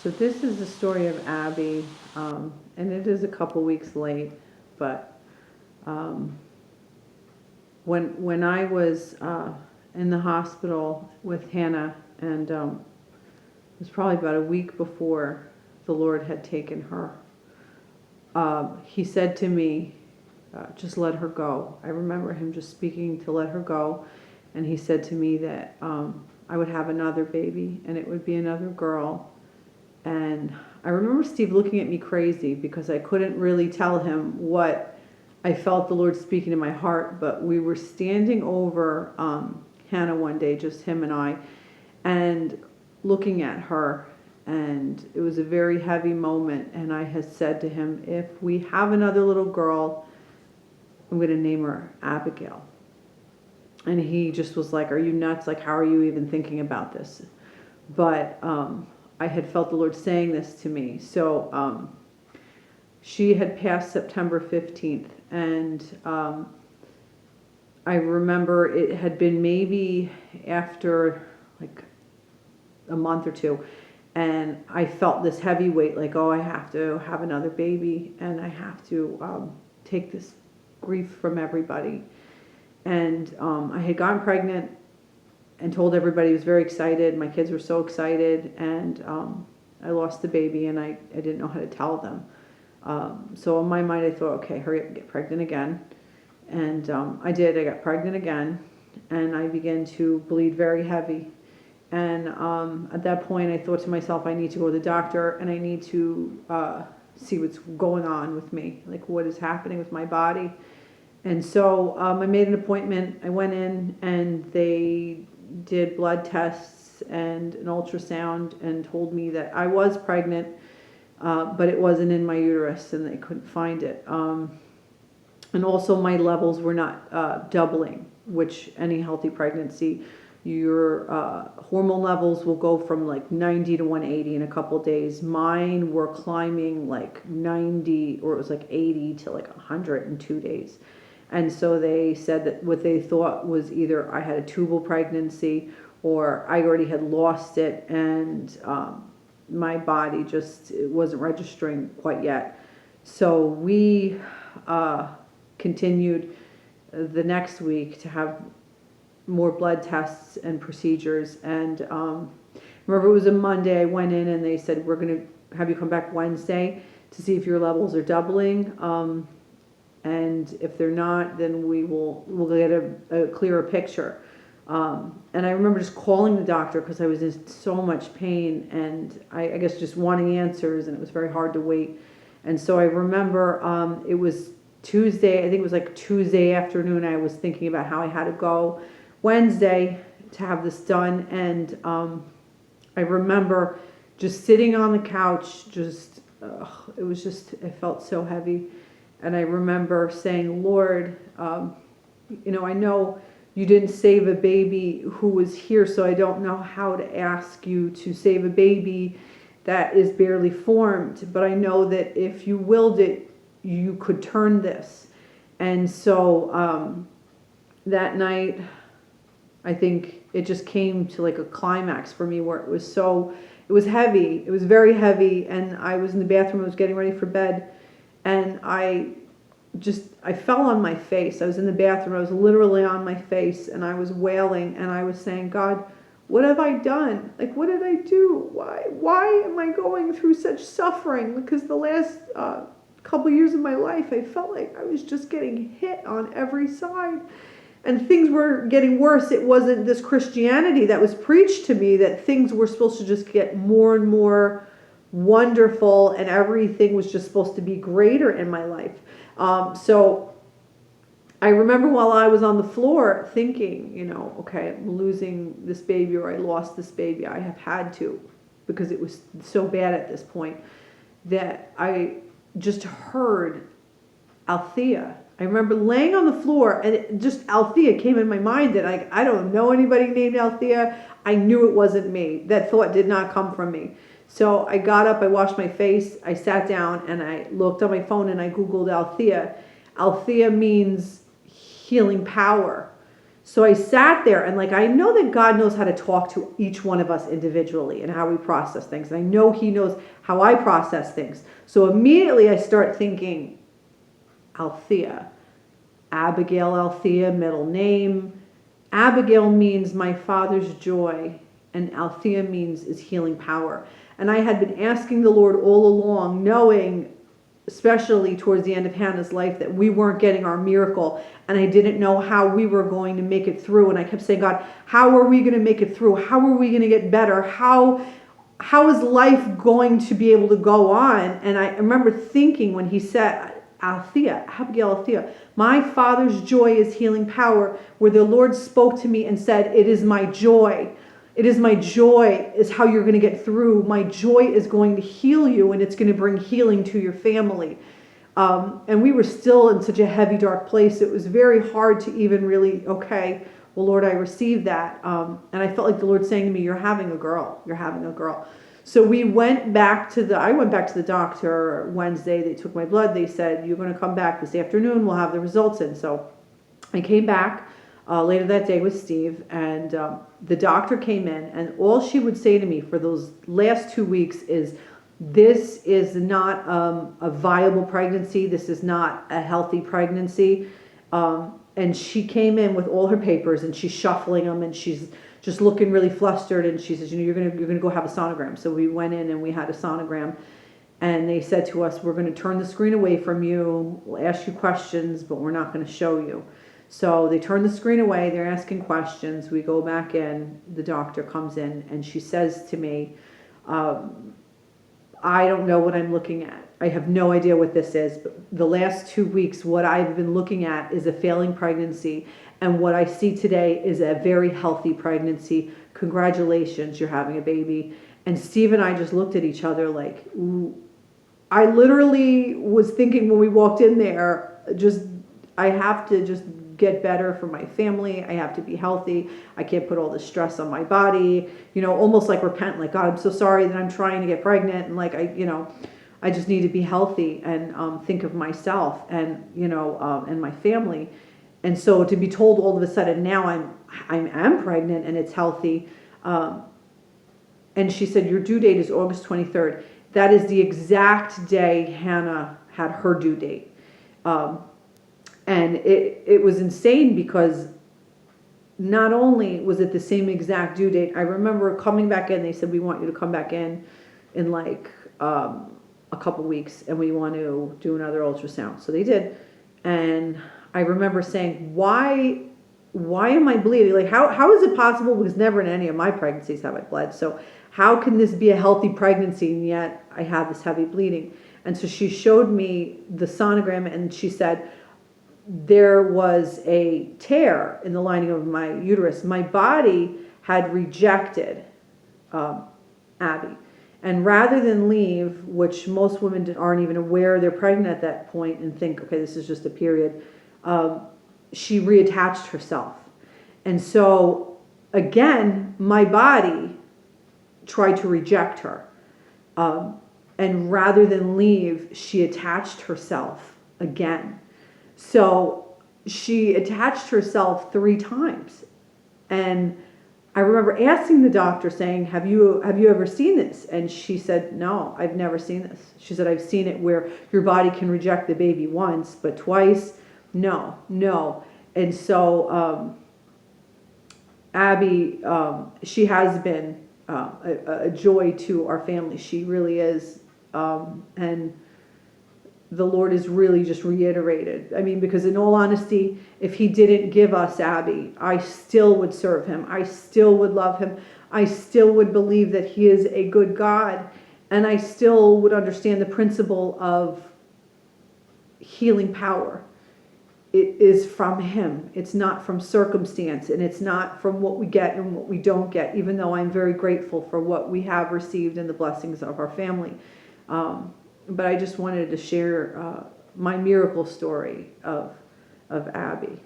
So this is the story of Abbie, and it is a couple weeks late, but when I was in the hospital with Hannah, and it was probably about a week before the Lord had taken her, He said to me, just let her go. I remember Him just speaking to let her go, and He said to me that I would have another baby, and it would be another girl. And I remember Steve looking at me crazy because I couldn't really tell him what I felt the Lord speaking to my heart. But we were standing over Hannah one day, just him and I, and looking at her. And it was a very heavy moment. And I had said to him, if we have another little girl, I'm going to name her Abigail. And he just was like, are you nuts? Like, how are you even thinking about this? But I had felt the Lord saying this to me. So she had passed September 15th, and I remember it had been maybe after like a month or two, and I felt this heavy weight, like, oh, I have to have another baby, and I have to take this grief from everybody. And I had gotten pregnant and told everybody. I was very excited. My kids were so excited, and I lost the baby, and I didn't know how to tell them. So in my mind, I thought, okay, hurry up and get pregnant again. And I did. I got pregnant again, and I began to bleed very heavy. And at that point, I thought to myself, I need to go to the doctor, and I need to see what's going on with me, like what is happening with my body. And so I made an appointment. I went in, and they did blood tests and an ultrasound and told me that I was pregnant, but it wasn't in my uterus, and they couldn't find it. And also my levels were not doubling, which any healthy pregnancy, your hormone levels will go from like 90 to 180 in a couple of days. Mine were climbing like 90, or it was like 80 to like 100 in 2 days. And so they said that what they thought was either I had a tubal pregnancy or I already had lost it, and my body just it wasn't registering quite yet. So we continued the next week to have more blood tests and procedures. And remember, it was a Monday. I went in and they said, we're going to have you come back Wednesday to see if your levels are doubling. And if they're not, then we'll get a clearer picture. And I remember just calling the doctor because I was in so much pain, and I guess just wanting answers, and it was very hard to wait. And so I remember it was Tuesday, I think it was like Tuesday afternoon, I was thinking about how I had to go Wednesday to have this done. And I remember just sitting on the couch, just, it was just, it felt so heavy. And I remember saying, Lord, I know you didn't save a baby who was here, so I don't know how to ask you to save a baby that is barely formed. But I know that if you willed it, you could turn this. And so that night, I think it just came to like a climax for me where it was heavy. It was very heavy. And I was in the bathroom, I was getting ready for bed. And I fell on my face. I was in the bathroom. I was literally on my face, and I was wailing, and I was saying, God, what have I done? Like, what did I do? Why am I going through such suffering? Because the last couple years of my life, I felt like I was just getting hit on every side, and things were getting worse. It wasn't this Christianity that was preached to me that things were supposed to just get more and more wonderful, and everything was just supposed to be greater in my life. So I remember while I was on the floor thinking, okay, I'm losing this baby, or I lost this baby. I have had to, because it was so bad at this point, that I just heard Althea. I remember laying on the floor, and just Althea came in my mind, that I don't know anybody named Althea. I knew it wasn't me. That thought did not come from me. So I got up, I washed my face, I sat down, and I looked on my phone, and I Googled Althea. Althea means healing power. So I sat there and I know that God knows how to talk to each one of us individually and how we process things. And I know he knows how I process things. So immediately I start thinking, Althea, Abigail Althea, middle name. Abigail means my father's joy, and Althea means is healing power. And I had been asking the Lord all along, knowing, especially towards the end of Hannah's life, that we weren't getting our miracle, and I didn't know how we were going to make it through. And I kept saying, God, how are we going to make it through? How are we going to get better? How is life going to be able to go on? And I remember thinking when he said, Althea, Abigail Althea, my father's joy is healing power, where the Lord spoke to me and said, it is my joy. It is my joy is how you're going to get through. My joy is going to heal you, and it's going to bring healing to your family. And we were still in such a heavy, dark place. It was very hard to even really, okay, well, Lord, I received that. And I felt like the Lord saying to me, you're having a girl. You're having a girl. So I went back to the doctor Wednesday. They took my blood. They said, you're going to come back this afternoon. We'll have the results in. So I came back later that day with Steve, and the doctor came in, and all she would say to me for those last 2 weeks is, this is not a viable pregnancy. This is not a healthy pregnancy. And she came in with all her papers, and she's shuffling them, and she's just looking really flustered, and she says, you're gonna go have a sonogram. So we went in and we had a sonogram, and they said to us, we're gonna turn the screen away from you, we'll ask you questions, but we're not gonna show you. So they turn the screen away, they're asking questions, we go back in, the doctor comes in, and she says to me, I don't know what I'm looking at. I have no idea what this is, but the last 2 weeks, what I've been looking at is a failing pregnancy, and what I see today is a very healthy pregnancy. Congratulations, you're having a baby. And Steve and I just looked at each other like, ooh. I literally was thinking when we walked in there, I have to just get better for my family. I have to be healthy. I can't put all this stress on my body, almost like repent, like, God, I'm so sorry that I'm trying to get pregnant. And I just need to be healthy and think of myself and, and my family. And so to be told all of a sudden now I'm pregnant and it's healthy. And she said, your due date is August 23rd. That is the exact day Hannah had her due date. And it was insane because not only was it the same exact due date, I remember coming back in, they said, we want you to come back in a couple weeks, and we want to do another ultrasound. So they did. And I remember saying, why am I bleeding? Like, how is it possible? Because never in any of my pregnancies have I bled. So how can this be a healthy pregnancy and yet I have this heavy bleeding? And so she showed me the sonogram, and she said, there was a tear in the lining of my uterus. My body had rejected Abbie. And rather than leave, which most women aren't even aware they're pregnant at that point and think, okay, this is just a period, she reattached herself. And so, again, my body tried to reject her. And rather than leave, she attached herself again. So she attached herself 3 times. And I remember asking the doctor, saying, have you ever seen this? And she said, no, I've never seen this. She said, I've seen it where your body can reject the baby once, but twice, no. And so Abbie, she has been a joy to our family. She really is. And the Lord has really just reiterated. I mean, because in all honesty, if he didn't give us Abbie, I still would serve him. I still would love him. I still would believe that he is a good God. And I still would understand the principle of healing power. It is from him. It's not from circumstance, and it's not from what we get and what we don't get, even though I'm very grateful for what we have received and the blessings of our family. But I just wanted to share my miracle story of Abbie.